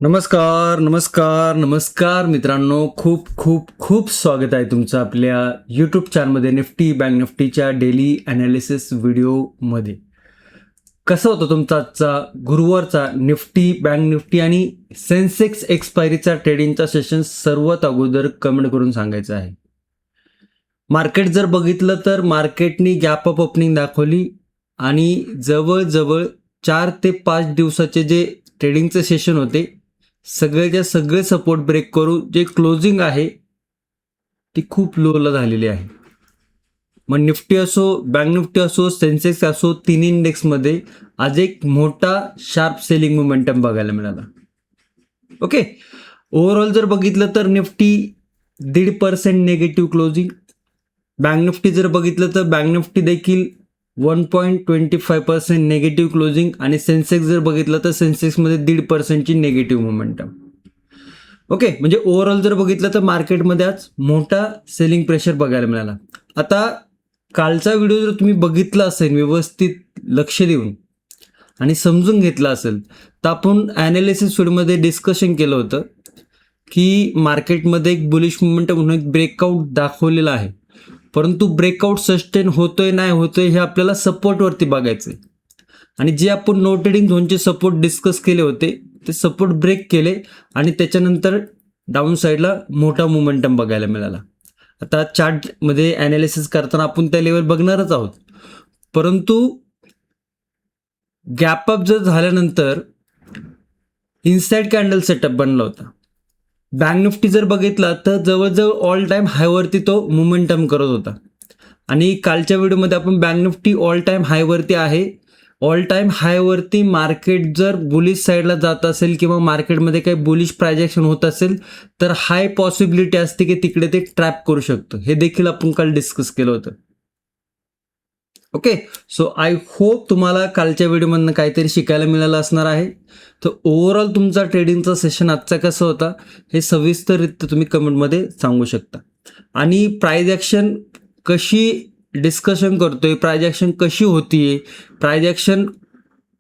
नमस्कार, नमस्कार, नमस्कार मित्रांनो. खूप खूप खूप स्वागत आहे तुमचं आपल्या यूट्यूब चॅनलमध्ये निफ्टी बँक निफ्टीच्या डेली ॲनालिसिस व्हिडिओमध्ये. कसा होता तुमचा आजचा गुरुवारचा निफ्टी बँक निफ्टी आणि सेन्सेक्स एक्सपायरीचा ट्रेडिंगचा सेशन सर्वात अगोदर कमेंट करून सांगायचं आहे. मार्केट जर बघितलं तर मार्केटनी गॅप अप ओपनिंग दाखवली आणि जवळजवळ 4 ते 5 दिवसाचे जे ट्रेडिंगचे सेशन होते सगळेच्या सगळे सपोर्ट ब्रेक करून जे क्लोजिंग आहे ती खूप लोला झालेली आहे. मग निफ्टी असो, बँक निफ्टी असो, सेन्सेक्स असो, तिन्ही इंडेक्समध्ये आज एक मोठा शार्प सेलिंग मोमेंटम बघायला मिळाला. ओके, ओव्हरऑल जर बघितलं तर Nifty 1.5% negative closing. Bank Nifty जर बघितलं तर बँक निफ्टी देखील 1.25% निगेटिव्ह क्लोजिंग आणि सेन्सेक्स जर बघितलं तर सेन्सेक्समध्ये 1.5%ची निगेटिव्ह मोमेंटम. ओके, म्हणजे ओव्हरऑल जर बघितलं तर मार्केटमध्ये आज मोठा सेलिंग प्रेशर बघायला मिळाला. आता कालचा व्हिडिओ जर तुम्ही बघितला असेल व्यवस्थित लक्ष देऊन आणि समजून घेतला असेल तर आपण ॲनालिसिस व्हिडिओमध्ये डिस्कशन केलं होतं की मार्केटमध्ये एक बुलिश मोमेंटम म्हणून एक ब्रेकआउट दाखवलेला आहे, परंतु ब्रेकआउट सस्टेन होतोय नाही होतोय हे आपल्याला सपोर्टवरती बघायचं आहे. आणि जे आपण नो ट्रेडिंग झोनचे सपोर्ट डिस्कस केले होते ते सपोर्ट ब्रेक केले आणि त्याच्यानंतर डाऊन साईडला मोठा मोमेंटम बघायला मिळाला. आता चार्टमध्ये ॲनालिसिस करताना आपण त्या लेवल बघणारच आहोत, परंतु गॅप अप जर झाल्यानंतर इनसाइड कॅन्डल सेटअप बनला होता. बँक निफ्टी जर बघितला तर जवळजवळ ऑल टाईम हायवरती तो मोमेंटम करत होता आणि कालच्या व्हिडिओमध्ये आपण बँक निफ्टी ऑल टाईम हायवरती आहे. ऑल टाईम हायवरती मार्केट जर बुलिश साईडला जात असेल किंवा मार्केटमध्ये काही बुलिश प्रायजेक्शन होत असेल तर हाय पॉसिबिलिटी असते की तिकडे ते ट्रॅप करू शकतं. हे देखील आपण काल डिस्कस केलं होतं. ओके, सो आय होप तुम्हाला कालच्या व्हिडिओमधनं काहीतरी शिकायला मिळालं असणार आहे. तर ओव्हरऑल तुमचा ट्रेडिंगचा सेशन आजचा कसा होता हे सविस्तररित्या तुम्ही कमेंटमध्ये सांगू शकता. आणि प्राइज ॲक्शन कशी डिस्कशन करतोय, प्राइज ॲक्शन कशी होतीये, प्राइज ॲक्शन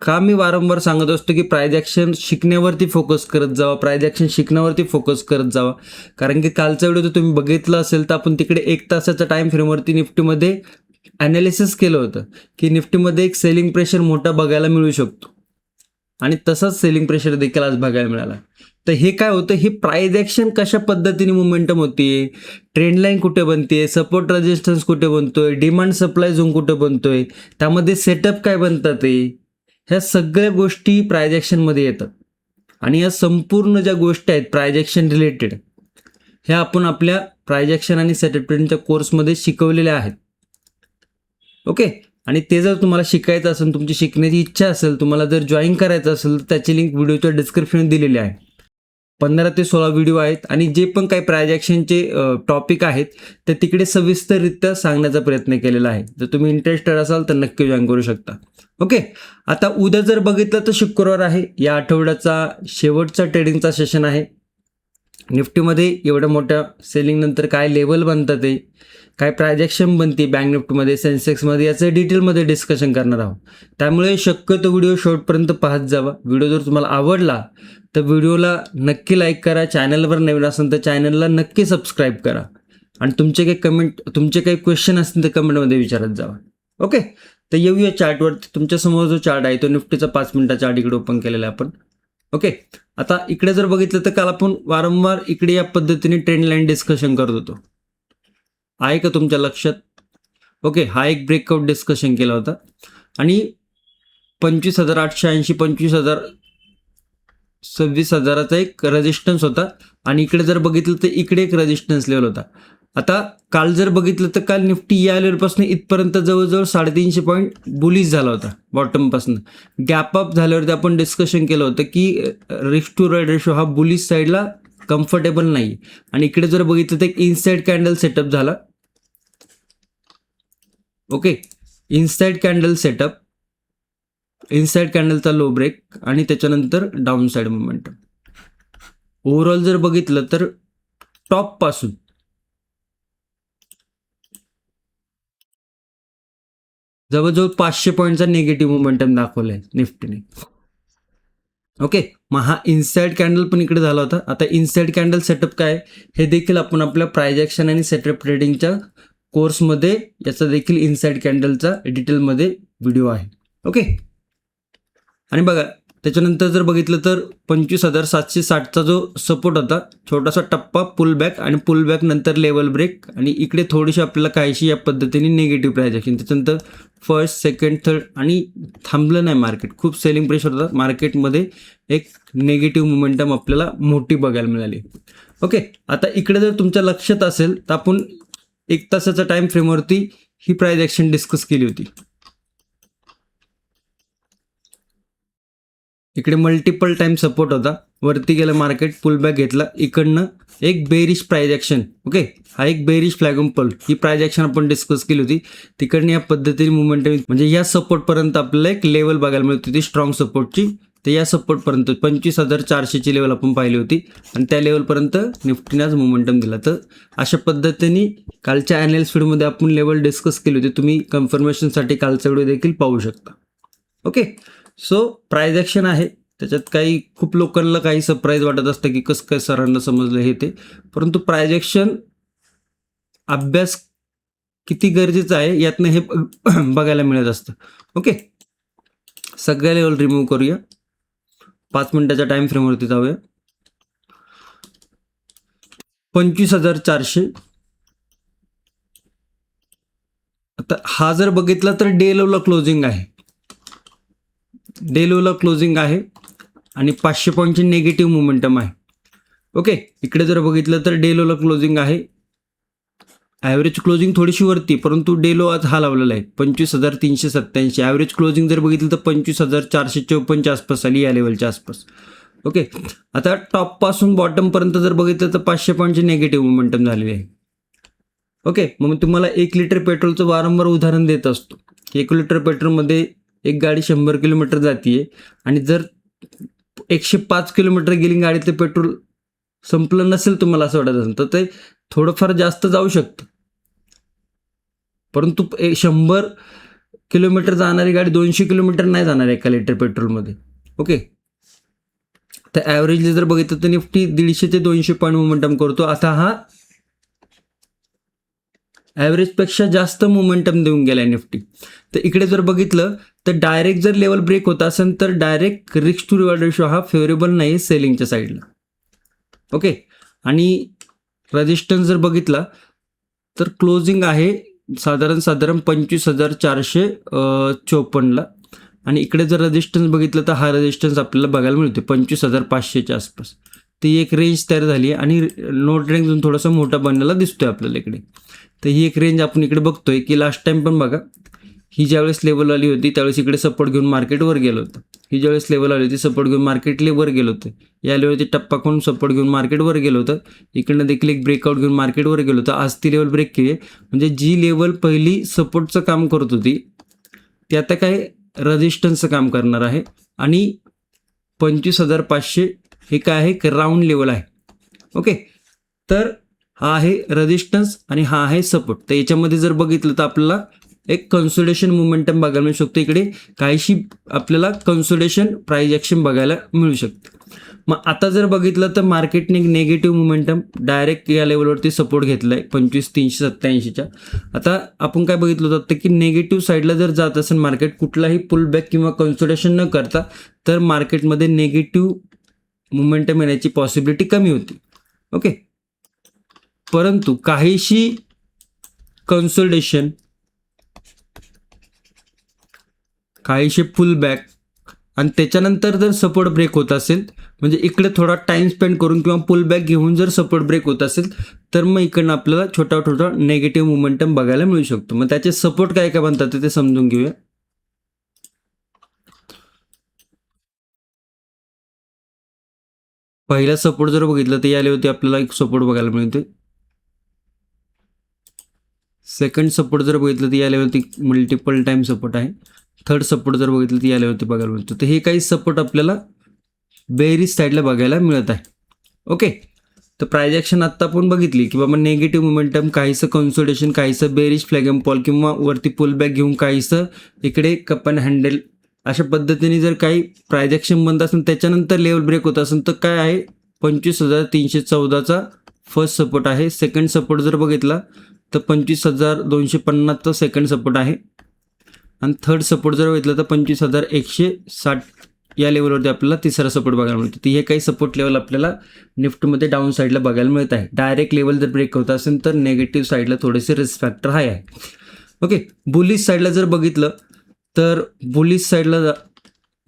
का मी वारंवार सांगत असतो की प्राइज ॲक्शन शिकण्यावरती फोकस करत जावा, प्राइज ॲक्शन शिकण्यावरती फोकस करत जावा. कारण की कालचा व्हिडिओ जर तुम्ही बघितला असेल तर आपण तिकडे 1 तासाच्या टाईम फ्रेमवरती निफ्टीमध्ये ॲनालिसिस केलं होतं की निफ्टीमध्ये एक सेलिंग प्रेशर मोठा बघायला मिळू शकतो आणि तसाच सेलिंग प्रेशर देखील आज बघायला मिळाला. तर हे काय होतं, हे प्राइज ॲक्शन कशा पद्धतीने मोमेंटम होतीये, ट्रेंड लाईन कुठे बनते, सपोर्ट रेजिस्टन्स कुठे बनतोय, डिमांड सप्लाय झोन कुठे बनतोय, त्यामध्ये सेटअप काय बनतात ते, ह्या सगळ्या गोष्टी प्राइज ॲक्शनमध्ये येतात. आणि या संपूर्ण ज्या गोष्टी आहेत प्राइज ॲक्शन रिलेटेड ह्या आपण आपल्या प्राइज ॲक्शन आणि सेटअप ट्रेडिंगच्या कोर्समध्ये शिकवलेल्या आहेत. ओके, आणि ते जर तुम्हाला शिकायचं असेल, तुमची शिकण्याची इच्छा असेल, तुम्हाला जर जॉईन करायचं असेल तर त्याची लिंक व्हिडिओच्या डिस्क्रिप्शनमध्ये दिलेली आहे. 15 ते 16 व्हिडिओ आहेत आणि जे पण काही प्राइज ॲक्शनचे टॉपिक आहेत ते तिकडे सविस्तररित्या सांगण्याचा प्रयत्न केलेला आहे. जर तुम्ही इंटरेस्टेड असाल तर नक्की जॉईन करू शकता. ओके, आता उद्या जर बघितलं तर शुक्रवार आहे, या आठवड्याचा शेवटचा ट्रेडिंगचा सेशन आहे. निफ्टीमध्ये एवढ्या मोठ्या सेलिंगनंतर काय लेवल बनतात ते, काय प्राइज ॲक्शन बनते बँक निफ्टीमध्ये, सेन्सेक्समध्ये, याचं डिटेलमध्ये डिस्कशन करणार आहोत. त्यामुळे शक्यतो व्हिडिओ शेवटपर्यंत पाहत जावा. व्हिडिओ जर तुम्हाला आवडला तर व्हिडिओला नक्की लाईक करा. चॅनलवर नवीन असेल तर चॅनलला नक्की सबस्क्राईब करा आणि तुमचे काही क्वेश्चन असतील तर कमेंटमध्ये विचारत जावा. ओके, तर येऊया चार्टवर. तुमच्यासमोर जो चार्ट आहे तो निफ्टीचा 5 मिनिटा चार्ट इकडे ओपन केलेला आहे आपण. ओके, आता इकडे जर बघितलं तर काल आपण वारंवार इकडे या पद्धतीने ट्रेंड लाईन डिस्कशन करत होतो. आहे का तुमच्या लक्षात? ओके, हा एक ब्रेकआउट डिस्कशन केला होता आणि 25,880 26,000चा एक रेजिस्टन्स होता आणि इकडे जर बघितलं तर इकडे एक रेजिस्टन्स लेवल होता. आता काल जर बघितलं तर काल निफ्टी या लेवलपासून इथपर्यंत जवळजवळ 350 पॉईंट बुलिश झाला होता बॉटमपासून. गॅप अप झाल्यावरती आपण डिस्कशन केलं होतं की रिस्क टू रेट रेशो हा बुलिश साईडला कम्फर्टेबल नाही आणि इकडे जर बघितलं तर एक इनसाइड कॅन्डल सेटअप झाला. Okay, inside candle setup, inside कॅन्डलचा लो ब्रेक आणि त्याच्यानंतर डाऊन साइड मोमेंटम. ओव्हरऑल जर बघितलं तर टॉप पासून जवळजवळ 500 पॉईंटचा निगेटिव्ह मोमेंटम दाखवलाय निफ्टीने. ओके, मग हा इनसाइड कॅन्डल पण इकडे झाला होता. आता इनसाइड कॅन्डल सेटअप काय हे देखील आपण आपल्या प्राइस ॲक्शन आणि सेटअप ट्रेडिंगच्या कोर्समध्ये याचा देखील इनसाइड कॅन्डलचा डिटेलमध्ये व्हिडिओ आहे. ओके, आणि बघा त्याच्यानंतर जर बघितलं तर 25,760चा जो सपोर्ट होता, छोटासा टप्पा पुल बॅक आणि पुल बॅक नंतर लेवल ब्रेक आणि इकडे थोडीशी आपल्याला काहीशी या पद्धतीने निगेटिव्ह प्राइस ॲक्शन. त्याच्यानंतर फर्स्ट, सेकंड, थर्ड आणि थांबलं नाही मार्केट. खूप सेलिंग प्रेशर होता मार्केटमध्ये, एक निगेटिव्ह मोमेंटम आपल्याला मोठी बघायला मिळाली. ओके, आता इकडे जर तुमच्या लक्षात असेल तर आपण 1 तासाच्या टाईम फ्रेमवरती ही प्राइस ॲक्शन डिस्कस केली होती. इकडे मल्टिपल टाइम सपोर्ट होता, वरती गेलं मार्केट, पुल बॅक घेतला, इकडनं एक बेरिश प्राइस ॲक्शन. ओके, हा एक बेरिश फ्लॅगम्पल, ही प्राइस ॲक्शन आपण डिस्कस केली होती. तिकडनं या पद्धतीने मुवमेंटम म्हणजे या सपोर्टपर्यंत आपल्याला एक लेवल बघायला मिळत होती स्ट्रॉंग सपोर्टची. तर या सपोर्टपर्यंत 25,400ची लेवल आपण पाहिली होती आणि त्या लेवलपर्यंत निफ्टीने आज मोमेंटम दिला. तर अशा पद्धतीने कालच्या ॲनालिस्ट फीडमध्ये आपण लेवल डिस्कस केली होती. तुम्ही कन्फर्मेशनसाठी कालचा व्हिडिओ देखील पाहू शकता. ओके, सो प्राइस ॲक्शन आहे, त्याच्यात काही खूप लोकांना काही सरप्राईज वाटत असतं की कसं काय सरांना समजलं हे ते, परंतु प्राइस ॲक्शन अभ्यास किती गरजेचं आहे यातनं हे बघायला मिळत असतं. ओके, सगळ्या लेवल रिमूव्ह करूया, 5 मिनिटाच्या टाइम फ्रेमवरती जाऊया. 25,400. आता हा जर बघितला तर डे लोला क्लोजिंग आहे, डे लोला क्लोजिंग आहे आणि 500 पॉईंटची निगेटिव्ह मोमेंटम आहे. ओके, इकडे जर बघितलं तर डे लोला क्लोजिंग आहे, ॲव्हरेज क्लोजिंग थोडीशी वरती, परंतु डे लो आज हा लावलेला आहे 25,387. ॲव्हरेज क्लोजिंग जर बघितलं तर 25,454च्या आसपास आली, या लेवलच्या आसपास. ओके, आता टॉपपासून बॉटमपर्यंत जर बघितलं तर 500 पॉईंटची निगेटिव्ह मोमेंटम झालेली आहे. ओके, मग तुम्हाला 1 लिटर पेट्रोलचं वारंवार उदाहरण देत असतो. 1 लिटर पेट्रोलमध्ये एक गाडी 100 किलोमीटर जाते आणि जर 105 किलोमीटर गेली गाडी, ते पेट्रोल संपलं नसेल तुम्हाला असं वाटत असेल तर ते थोडंफार जास्त जाऊ शकतं, परंतु 100 किलोमीटर जाणारी गाडी 200 किलोमीटर नाही जाणार 1 लिटर पेट्रोलमध्ये. ओके, तर ॲव्हरेजली जर बघितलं तर निफ्टी 150 ते 200 पॉईंट मोमेंटम करतो. आता हा ॲव्हरेजपेक्षा जास्त मोमेंटम देऊन गेला आहे निफ्टी. तर इकडे जर बघितलं तर डायरेक्ट जर लेवल ब्रेक होत असेल तर direct risk to reward ratio हा फेवरेबल नाही आहे सेलिंगच्या साईडला. ओके, आणि रेजिस्टन्स जर बघितला तर क्लोजिंग आहे साधारण 25,454ला आणि इकडे जर रेजिस्टन्स बघितलं तर हा रेजिस्टन्स आपल्याला बघायला मिळते 25,500च्या आसपास. ती एक रेंज तयार झाली आहे आणि नोट रेंज थोडासा मोठा बनलेला दिसतोय आपल्याला इकडे. तर ही एक रेंज आपण इकडे बघतोय की लास्ट टाइम पण बघा, ही ज्यावेळेस लेवल आली होती त्यावेळेस इकडे सपोर्ट घेऊन मार्केट वर गेलं होतं. ही ज्यावेळेस लेवल आली होती सपोर्ट घेऊन मार्केट वर गेलं होतं. या लेवलची टप्पा करून सपोर्ट घेऊन मार्केट वर गेलं होतं. इकडनं देखील एक ब्रेकआउट घेऊन मार्केट वर गेलं होतं. आज ती लेवल ब्रेक केली, म्हणजे जी लेवल पहिली सपोर्टचं काम करत होती ती आता काय रेजिस्टन्सचं काम करणार आहे. आणि 25,500 हे काय आहे, राऊंड लेवल आहे. ओके, तर हा आहे रेजिस्टन्स आणि हा आहे सपोर्ट. तर याच्यामध्ये जर बघितलं तर आपल्याला एक कन्सोलिडेशन मोमेंटम बघायला मिळू शकतो. इकडे काहीशी आपल्याला कन्सोलिडेशन प्राइस ॲक्शन बघायला मिळू शकते. मग आता जर बघितलं तर मार्केटने नेगेटिव्ह मोमेंटम डायरेक्ट या लेवलवरती सपोर्ट घेतला आहे 25,387च्या. आता आपण काय बघितलं होतं की नेगेटिव्ह साईडला जर जात असेल मार्केट, कुठलाही पुलबॅक किंवा कन्सोलिडेशन न करता, तर मार्केटमध्ये नेगेटिव्ह मोमेंटम येण्याची पॉसिबिलिटी कमी होती. ओके, परंतु काहीशी कन्सोलिडेशन, काहीशी पुल बॅक आणि त्याच्यानंतर जर सपोर्ट ब्रेक होत असेल, म्हणजे इकडे थोडा टाइम स्पेंड करून किंवा पुल बॅक घेऊन जर सपोर्ट ब्रेक होत असेल तर मग इकडनं आपल्याला छोटा नेगेटिव्ह मोमेंटम बघायला मिळू शकतो. मग त्याचे सपोर्ट काय काय बनतात ते समजून घेऊया. पहिला सपोर्ट जर बघितलं तर या लेवलवरती आपल्याला एक सपोर्ट बघायला मिळते. सेकंड सपोर्ट जर बघितलं तर या लेवलवरती मल्टिपल टाइम सपोर्ट आहे. थर्ड सपोर्ट जर बघितलं तर या लेवलवरती बघायला मिळतो. तर हे काही सपोर्ट आपल्याला बेरिश साईडला बघायला मिळत आहे. ओके, तर प्राइस ॲक्शन आत्ता आपण बघितली की बाबा नेगेटिव्ह मोमेंटम, काहीसं कन्सोलिडेशन, काहीसं बेरिश फ्लॅगम्पॉल किंवा वरती पुल बॅक घेऊन काहीसं इकडे कप अँड हँडल अशा पद्धतीने जर काही प्राइस ॲक्शन बनत असेल त्याच्यानंतर लेवल ब्रेक होत असेल तर काय आहे 25,314चा फर्स्ट सपोर्ट आहे. सेकंड सपोर्ट जर बघितला तर 25,250चा सेकंड सपोर्ट आहे आणि थर्ड सपोर्ट जर बघितलं तर 25,160 या लेवलवरती आपल्याला तिसरा सपोर्ट बघायला मिळतो. तर हे काही सपोर्ट लेवल आपल्याला निफ्टमध्ये डाऊन साईडला बघायला मिळत आहे. डायरेक्ट लेवल जर ब्रेक होत असेल तर नेगेटिव्ह साईडला थोडेसे रिस्क फॅक्टर हाय आहे. ओके, बुलिश साईडला जर बघितलं तर बुलिश साईडला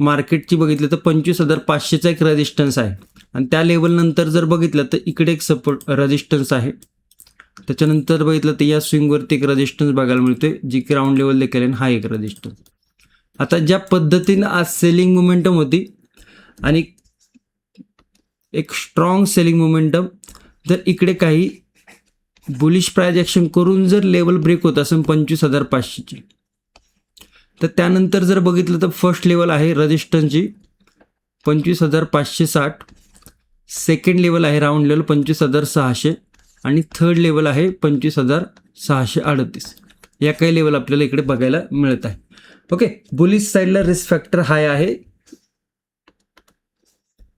मार्केटची बघितलं तर 25,500चा एक रेजिस्टन्स आहे आणि त्या लेवलनंतर जर बघितलं तर इकडे एक सपोर्ट रेजिस्टन्स आहे. त्याच्यानंतर बघितलं तर या स्विंगवरती एक रेजिस्टन्स बघायला मिळतोय जी की राऊंड लेवल देखील आहे, हा एक रेजिस्टन्स. आता ज्या पद्धतीनं आज सेलिंग मोमेंटम होती आणि एक स्ट्रॉंग सेलिंग मोमेंटम, जर इकडे काही बुलिश प्राइस ॲक्शन करून जर लेवल ब्रेक होत असेल 25,500ची, तर त्यानंतर जर बघितलं तर फर्स्ट लेवल आहे रेजिस्टन्सची 25,560, सेकंड लेवल आहे राऊंड लेवल 25,600 आणि थर्ड लेवल आहे 25,638. या काही लेवल आपल्याला इकडे बघायला मिळत आहे. ओके, बुलिश साईडला रिस्क फॅक्टर हाय आहे.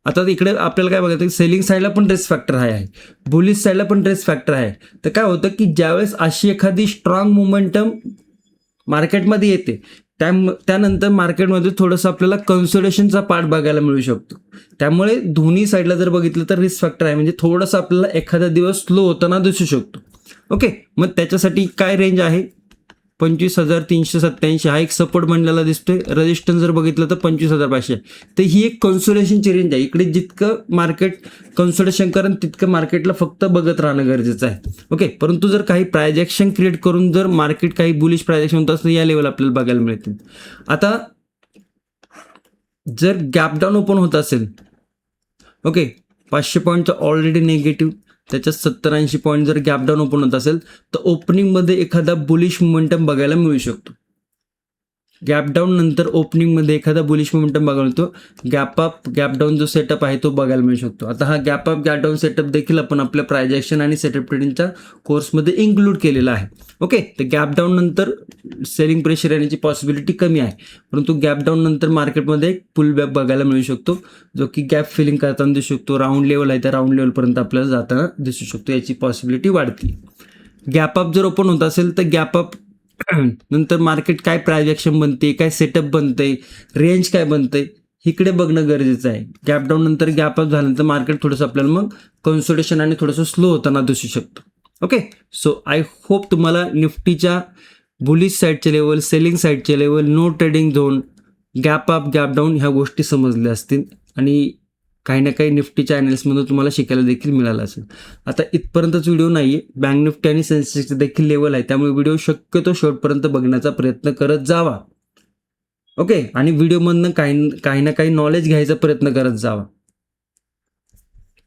आता इकडे आपल्याला काय बघायचं, सेलिंग साईडला पण रिस्क फॅक्टर हाय आहे, बुलिश साईडला पण रिस्क फॅक्टर आहे. तर काय होतं की ज्यावेळेस अशी एखादी स्ट्रॉंग मोमेंटम मार्केटमध्ये येते त्यानंतर मार्केटमध्ये थोडंसं आपल्याला कन्सोलिडेशनचा पार्ट बघायला मिळू शकतो. त्यामुळे दोन्ही साईडला जर बघितलं तर रिस्क फॅक्टर आहे, म्हणजे थोडंसं आपल्याला एखादा दिवस स्लो होताना दिसू शकतो. ओके, मग त्याच्यासाठी काय रेंज आहे 25,387 हा एक सपोर्ट बनलेला दिसतोय. रेजिस्टन्स जर बघितलं तर 25,500. तर ही एक कन्सोलिडेशनची रेंज आहे. इकडे जितकं मार्केट कन्सोलिडेशन करेल तितकं मार्केटला फक्त बघत राहणं गरजेचं आहे. ओके, परंतु जर काही प्राइस ॲक्शन क्रिएट करून जर मार्केट काही बुलिश प्राइस ॲक्शन होत असेल या लेवल आपल्याला बघायला मिळतील. आता जर गॅप डाऊन ओपन होत असेल, ओके, 500 पॉईंटचं ऑलरेडी निगेटिव्ह, त्याच्यात 70-80 पॉईंट जर गॅप डाऊन ओपन होत असेल तर ओपनिंगमध्ये एखादा बुलिश मोमेंटम बघायला मिळू शकतो. गॅप डाऊन नंतर ओपनिंगमध्ये एखादा बुलिश मोमेंटम बघायला मिळतो. गॅप अप गॅप डाऊन जो सेटअप आहे तो बघायला मिळू शकतो. आता हा gap up gap down setup देखील आपण आपल्या प्राइस ॲक्शन आणि सेटअप ट्रेडिंगच्या कोर्समध्ये इन्क्लूड केलेला आहे. ओके, तर गॅप डाऊन नंतर सेलिंग प्रेशर येण्याची पॉसिबिलिटी कमी आहे, परंतु गॅप डाऊन नंतर मार्केटमध्ये एक पुल बॅक बघायला मिळू शकतो जो की गॅप फिलिंग करताना दिसू शकतो. राऊंड लेवल आहे त्या राऊंड लेवलपर्यंत आपल्याला जाताना दिसू शकतो, याची पॉसिबिलिटी वाढते. गॅप अप जर ओपन होत असेल तर गॅप अप नंतर मार्केट काय प्राइस ॲक्शन बनते, काय सेटअप बनते, रेंज काय बनते, इकडे बघणं गरजेचं आहे. गॅप डाऊन नंतर गॅप अप झाल्यानंतर मार्केट थोडंसं आपल्याला मग कन्सोलिडेशन आणि थोडंसं स्लो होताना दिसू शकतं. ओके, सो आय होप तुम्हाला निफ्टीच्या बुलिश साईडचे लेवल, सेलिंग साईडचे level, no trading zone, gap up gap down ह्या गोष्टी समजल्या असतील आणि काही ना काही निफ्टीच्या ॲनालिसिसमधून तुम्हाला शिकायला देखील मिळालं असेल. आता इथपर्यंतच व्हिडिओ नाही आहे, बँक निफ्टी आणि सेन्सेक्सचे देखील लेवल आहे, त्यामुळे व्हिडिओ शक्यतो शेवटपर्यंत बघण्याचा प्रयत्न करत जावा. ओके, आणि व्हिडिओमधनं काही ना काही नॉलेज घ्यायचा प्रयत्न करत जावा.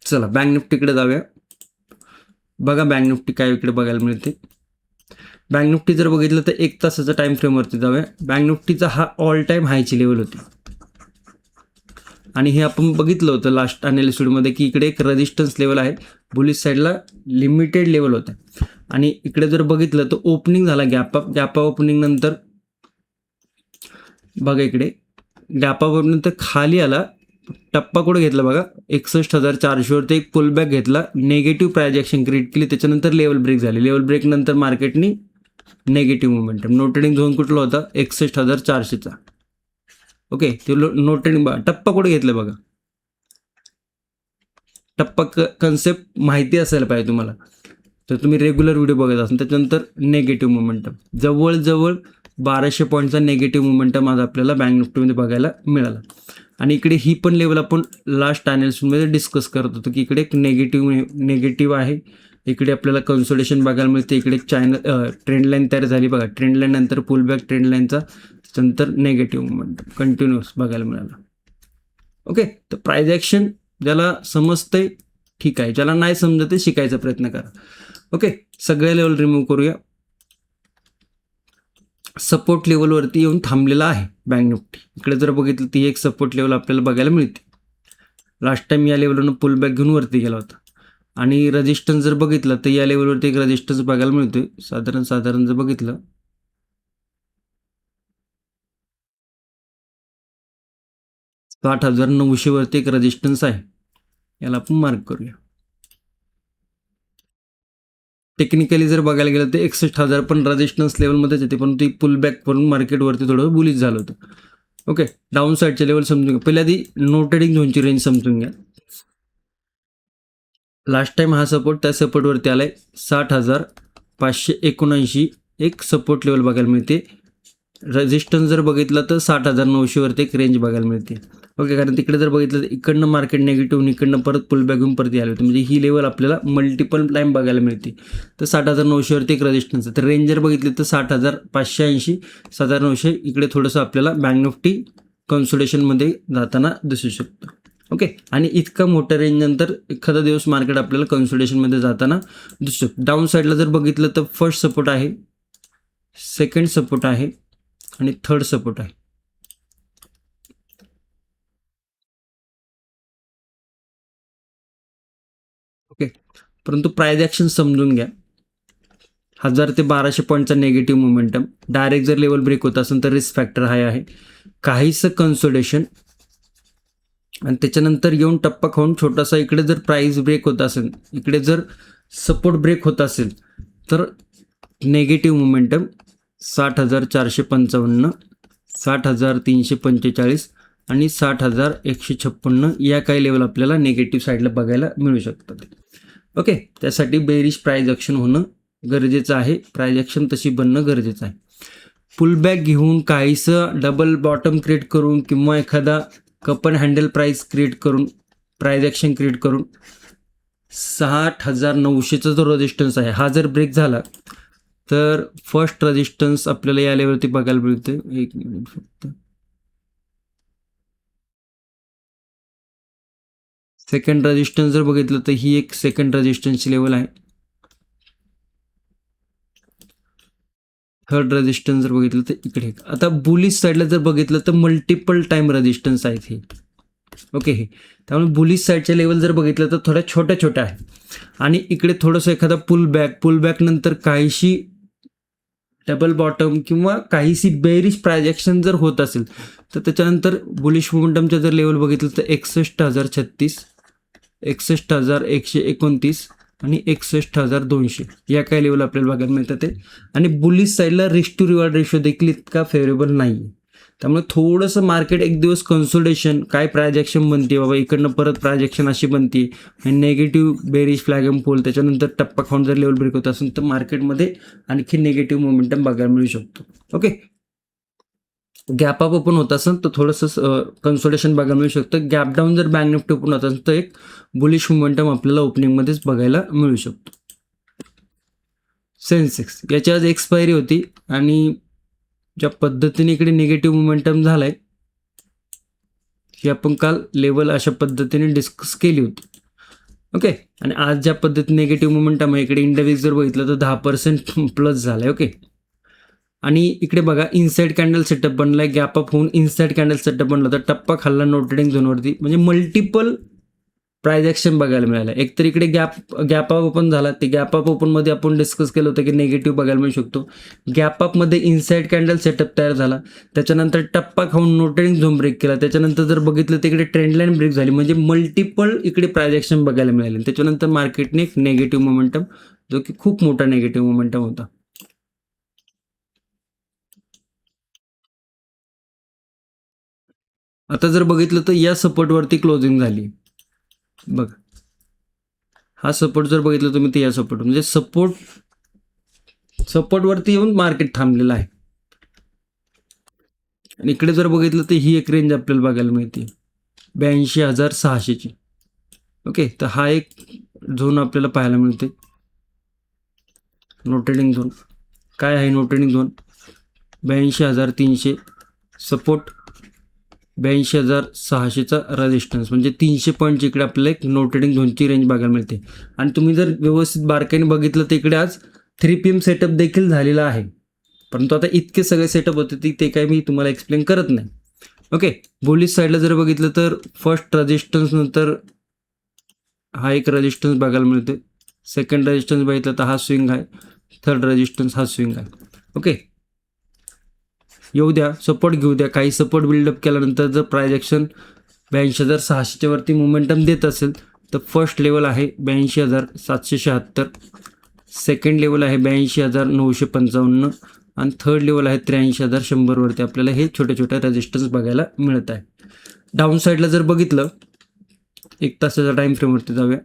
चला बँक निफ्टीकडे जाऊया. बघा बँक निफ्टी काय इकडे बघायला मिळते. बँक निफ्टी जर बघितलं तर 1 तासाचा टाइम फ्रेमवरती जाऊया. बँक निफ्टीचा हा ऑल टाईम हायची लेवल होती आणि हे आपण बघितलं होतं लास्ट अनालिसिस व्हिडिओमध्ये की इकडे एक रेजिस्टन्स लेवल आहे, बुलिश साईडला लिमिटेड लेवल होतं आणि इकडे जर बघितलं तर ओपनिंग झाला गॅप अप ओपनिंग नंतर बघा इकडे गॅप अप नंतर खाली आला, टप्पा कुठे घेतला बघा 61,400वरती एक पुलबॅक घेतला, नेगेटिव्ह प्राइस ॲक्शन क्रिएट केली, त्याच्यानंतर लेवल ब्रेक झाली. लेवल ब्रेक नंतर मार्केटनी negative momentum, no trading zone कुठला होता 61,400चा. ओके, ते नो ट्रेडिंग बघा टप्पा कुठे घेतलं बघा. टप्पा कन्सेप्ट माहिती असायला पाहिजे तुम्हाला, तर तुम्ही रेग्युलर व्हिडिओ बघत असाल. त्याच्यानंतर नेगेटिव्ह मोमेंटम जवळजवळ 1200 पॉईंटचा नेगेटिव्ह मोमेंटम आज आपल्याला बँक निफ्टीमध्ये बघायला मिळाला. आणि इकडे ही पण लेवल आपण लास्ट अनालिसिसमध्ये डिस्कस करत होतो की इकडे एक नेगेटिव्ह आहे, इकडे आपल्याला कन्सोलिडेशन बघायला मिळते. इकडे एक ट्रेंड लाईन तयार झाली बघा, ट्रेंड लाईन नंतर पुलबॅक ट्रेंड लाईनचा, त्याच्यानंतर नेगेटिव्ह मोमेंटम कंटिन्युअस बघायला मिळाला. ओके, तर प्राइस ॲक्शन ज्याला समजतंय ठीक आहे, ज्याला नाही समजत ते शिकायचा प्रयत्न करा. ओके, सगळ्या लेवल रिमूव्ह करूया. सपोर्ट लेवलवरती येऊन थांबलेला आहे बँक निफ्टी. इकडे जर बघितलं ती एक सपोर्ट लेवल आपल्याला बघायला मिळते. लास्ट टाइम या लेवलवरून पुलबॅक घेऊन वरती गेला होता आणि रेजिस्टन्स जर बघितलं तर या लेवलवरती एक रेजिस्टन्स बघायला मिळतोय. साधारण जर बघितलं 60,900 वरती एक रेजिस्टन्स आहे, याला आपण मार्क करूया. टेक्निकली जर बघायला गेलं तर 61,000 पण रेजिस्टन्स लेवलमध्येच येते, पण ती पुल बॅक करून मार्केटवरती थोडं बुलिश झालं होतं. ओके, डाऊन साईडचे लेवल समजून घ्या. पहिल्या आधी नो ट्रेडिंग झोनची रेंज समजून घ्या. लास्ट टाइम हा सपोर्ट त्या सपोर्टवरती आलाय 60,579 एक सपोर्ट लेवल बघायला मिळते. रेजिस्टन्स जर बघितलं तर 60,900 वरती एक रेंज बघायला मिळते. ओके, कारण तिकडे जर बघितलं तर इकडनं मार्केट निगेटिव्ह, इकडनं परत पुल बॅक घेऊन परत आले होते, म्हणजे ही लेवल आपल्याला मल्टिपल टाइम बघायला मिळते. तर 60,900 वरती एक रेजिस्टन्स आहे. तर रेंज जर बघितली तर 60,580 60,900 इकडे थोडंसं आपल्याला बँक निफ्टी कन्सोलिडेशनमध्ये जाताना दिसू शकतं. ओके, आणि इतकं मोठं रेंज नंतर एखादा दिवस मार्केट आपल्याला कन्सोलिडेशनमध्ये जाताना दिसू शकतं. डाऊन साईडला जर बघितलं तर फर्स्ट सपोर्ट आहे, सेकंड सपोर्ट आहे आणि थर्ड सपोर्ट आहे. ओके, परंतु प्राइस ॲक्शन समजून घ्या. 1000 ते 1200 पॉईंटचा नेगेटिव्ह मोमेंटम, डायरेक्ट जर लेवल ब्रेक होत असेल तर रिस्क फॅक्टर हाय आहे. काहीसं कन्सोलिडेशन आणि त्याच्यानंतर येऊन टप्पा खाऊन छोटासा इकडे जर प्राइस ब्रेक होत असेल, इकडे जर सपोर्ट ब्रेक होत असेल तर नेगेटिव्ह मोमेंटम 60,455 60,345 आणि 60,156 या काही लेवल आपल्याला नेगेटिव्ह साईडला बघायला मिळू शकतात. ओके, त्यासाठी बेरिश प्राइस ॲक्शन होणं गरजेचं आहे, प्राइस ॲक्शन तशी बनणं गरजेचं आहे. पुलबॅक घेऊन काहीसं डबल बॉटम क्रिएट करून किंवा एखादा cup and handle price create करून प्राइस ॲक्शन क्रिएट करून 60,900चा जो रेजिस्टन्स आहे हा जर ब्रेक झाला तर फर्स्ट रेजिस्टन्स आपल्याला या लेवलवरती बघायला मिळते. एक मिनिट फक्त. सेकंड रेजिस्टन्स जर बघितलं तर ही एक सेकंड रेजिस्टन्सची लेवल आहे. थर्ड रेजिस्टन्स जर बघितलं तर इकडे. आता बुलिश साईडला जर बघितलं तर मल्टिपल टाइम रेजिस्टन्स आहेत हे. ओके, हे त्यामुळे बुलिश साईडच्या लेवल जर बघितलं तर थोड्या छोट्या छोट्या आहे आणि इकडे थोडंसं एखादा पुल बॅक नंतर काहीशी डबल बॉटम किंवा काहीशी बेरिश प्राइस ॲक्शन जर होत असेल तर त्याच्यानंतर बुलिश मोमेंटमच्या जर लेवल बघितलं तर 61,036 61,129 आणि 61,200 या काही लेवल आपल्याला बघायला मिळतात ते. आणि बुलिश साईडला रिस्क टू रिवॉर्ड रेशो देखील इतका फेवरेबल नाही आहे. त्यामुळे थोडंसं मार्केट एक दिवस कन्सोलिडेशन काय प्राइस ॲक्शन बनते बाबा, इकडनं परत प्राइस ॲक्शन अशी बनते आणि negative bearish flag M pole, त्याच्यानंतर टप्पा खाऊन जर लेवल ब्रेक होत असेल तर मार्केटमध्ये आणखी नेगेटिव्ह मोमेंटम बघायला मिळू शकतो. ओके, गॅप अप ओपन होत असेल तर थोडंसं कन्सोलिडेशन बघायला मिळू शकतं. गॅप डाऊन जर बँक निफ्टी ओपन होत असेल तर एक बुलिश मोमेंटम आपल्याला ओपनिंगमध्येच बघायला मिळू शकतो. सेन्सेक्स याची आज एक्सपायरी होती आणि ज्या पद्धतीने इकडे निगेटिव्ह मोमेंटम झालाय ही आपण काल लेवल अशा पद्धतीने डिस्कस केली होती. ओके, आणि आज ज्या पद्धतीने निगेटिव्ह मोमेंटम आहे इकडे इंडेक्स जर बघितलं तर 10% प्लस झालाय. ओके, आणि इकडे बघा इनसाइड कॅन्डल सेटअप बनलाय, गॅप अप होऊन इनसाइड कॅन्डल सेटअप बनला तर टप्पा खाल्ला नो ट्रेडिंग झोनवरती, म्हणजे मल्टिपल प्राइस ॲक्शन बघायला मिळालं. एक तर इकडे गॅप अप ओपन झाला, ते गॅप अप ओपनमध्ये आपण डिस्कस केलं होतं की नेगेटिव्ह बघायला मिळू शकतो. गॅप अपमध्ये इनसाइड कॅन्डल सेटअप तयार झाला, त्याच्यानंतर टप्पा खाऊन नो ट्रेडिंग झोन ब्रेक केला, त्याच्यानंतर जर बघितलं तर इकडे ट्रेंड लाईन ब्रेक झाली, म्हणजे मल्टिपल इकडे प्राइस ॲक्शन बघायला मिळाले. त्याच्यानंतर मार्केटने एक नेगेटिव्ह मोमेंटम, जो की खूप मोठा नेगेटिव्ह मोमेंटम होता. आता जर बघितलं तर या सपोर्टवरती क्लोजिंग झाली बघ, हा सपोर्ट जर बघितलं तुम्ही तर या सपोर्ट, म्हणजे सपोर्टवरती येऊन मार्केट थांबलेलं आहे. आणि इकडे जर बघितलं तर ही एक रेंज आपल्याला बघायला मिळते 82,600ची. ओके, तर हा एक झोन आपल्याला पाहायला मिळते. नो ट्रेडिंग झोन काय आहे? नो ट्रेडिंग झोन 82,300 सपोर्ट, 82,600चा रेजिस्टन्स, म्हणजे 300 पॉईंटची इकडे आपल्याला एक नो ट्रेडिंग झोनची रेंज बघायला मिळते. आणि तुम्ही जर व्यवस्थित बारकाईने बघितलं तर इकडे आज 3 PM सेटअप देखील झालेला आहे, परंतु आता इतके सगळे सेटअप होते ते काही मी तुम्हाला एक्सप्लेन करत नाही. ओके, बुलिश साईडला जर बघितलं तर फर्स्ट रेजिस्टन्स नंतर हा एक रेजिस्टन्स बघायला मिळते, सेकंड रेजिस्टन्स बघितलं तर हा स्विंग आहे, थर्ड रेजिस्टन्स हा स्विंग आहे. ओके, येऊ द्या, सपोर्ट घेऊ द्या, काही सपोर्ट बिल्डअप केल्यानंतर जर प्राइस ॲक्शन 82,600च्या वरती मोमेंटम देत असेल तर फर्स्ट लेवल आहे 82,776, सेकंड लेवल आहे 82,955 आणि थर्ड लेवल आहे 83,100 वरती आपल्याला हे छोटे छोटे रेजिस्टन्स बघायला मिळत आहे. डाऊन साईडला जर बघितलं 1 तासाच्या टाइम फ्रेमवरती जाऊया.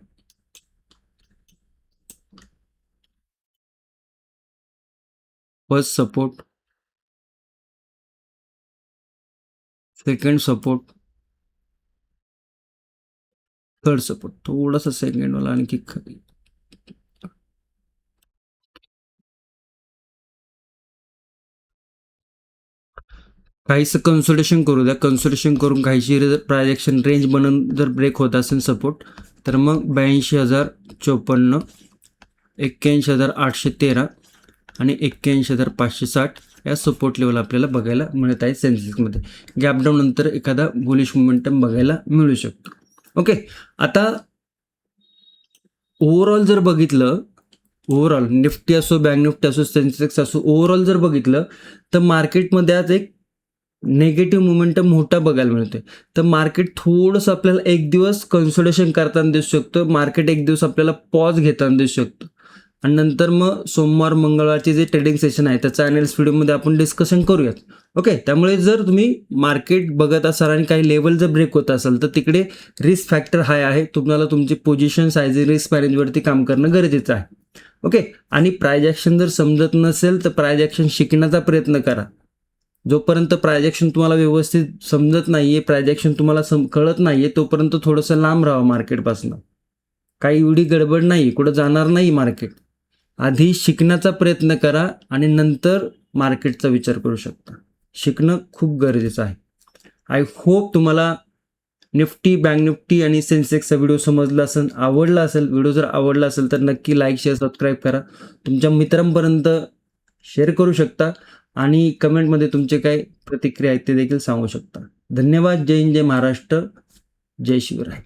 First support, second support, third support. थोडासा सेकंड वाला आणखी खाली. काहीसं कन्सोलेशन करू द्या. कन्सोलेशन करून काहीशी प्राइस ॲक्शन रेंज बनून जर ब्रेक होत असेल सपोर्ट तर मग 82,054, 81,813 आणि 81,560 या सपोर्ट लेवल आपल्याला बघायला मिळत आहे सेन्सेक्समध्ये. गॅपडाऊन नंतर एखादा बुलिश मोमेंटम बघायला मिळू शकतो. ओके, आता ओव्हरऑल जर बघितलं, ओव्हरऑल निफ्टी असो, बँक निफ्टी असो, सेन्सेक्स असो, ओव्हरऑल जर बघितलं तर मार्केटमध्ये आज एक नेगेटिव्ह मोमेंटम मोठा बघायला मिळतोय. तर मार्केट थोडंसं आपल्याला एक दिवस कन्सोलेशन करताना दिसू शकतं. मार्केट एक दिवस आपल्याला पॉज घेताना दिसू शकतं आणि नंतर मग सोमवार मंगळवारचे जे ट्रेडिंग सेशन आहे त्याचा ॲनालिसिस व्हिडिओमध्ये आपण डिस्कशन करूयात. ओके, त्यामुळे जर तुम्ही मार्केट बघत असाल आणि काही लेवल जर ब्रेक होत असाल तर तिकडे रिस्क फॅक्टर हाय आहे. तुम्हाला तुमची पोझिशन साईज रिस्क मॅनेजवरती काम करणं गरजेचं आहे. ओके, आणि प्राइस ॲक्शन जर समजत नसेल तर प्राइस ॲक्शन शिकण्याचा प्रयत्न करा. जोपर्यंत प्राइस ॲक्शन तुम्हाला व्यवस्थित समजत नाहीये, प्राइस ॲक्शन तुम्हाला कळत नाहीये, तोपर्यंत थोडंसं लांब राहा मार्केटपासून. काही एवढी गडबड नाही, कुठं जाणार नाही मार्केट. आधी शिकण्याचा प्रयत्न करा आणि नंतर मार्केटचा विचार करू शकता. शिकणं खूप गरजेचं आहे. आय होप तुम्हाला निफ्टी, बँक निफ्टी आणि सेन्सेक्सचा व्हिडिओ समजला असेल, आवडला असेल. व्हिडिओ जर आवडला असेल तर नक्की लाईक, शेअर, सबस्क्राईब करा. तुमच्या मित्रांपर्यंत शेअर करू शकता आणि कमेंटमध्ये तुमचे काय प्रतिक्रिया आहेत ते देखील सांगू शकता. धन्यवाद. जय हिंद, जय महाराष्ट्र, जय शिवराय.